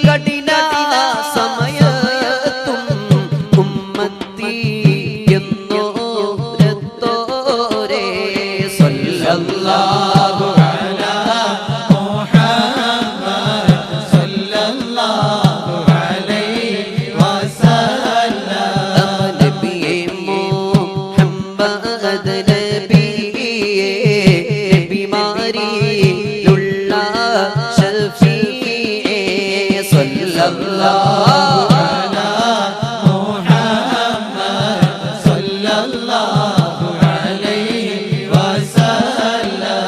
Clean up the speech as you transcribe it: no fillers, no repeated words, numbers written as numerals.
കഠിന സമയത്തും ഉമ്മത്തി എന്നോരത്തോരേ സല്ലല്ലാഹു അലാ മുഹമ്മദ് സല്ലല്ലാഹു അലൈഹി വസല്ലം നബിയേ മുഹമ്മദ് നബിയേ ബിമാരിയുള്ള സല്ലല്ലാഹു അലാ മുഹമ്മദ് സല്ലല്ലാഹു അലൈഹി വസല്ലം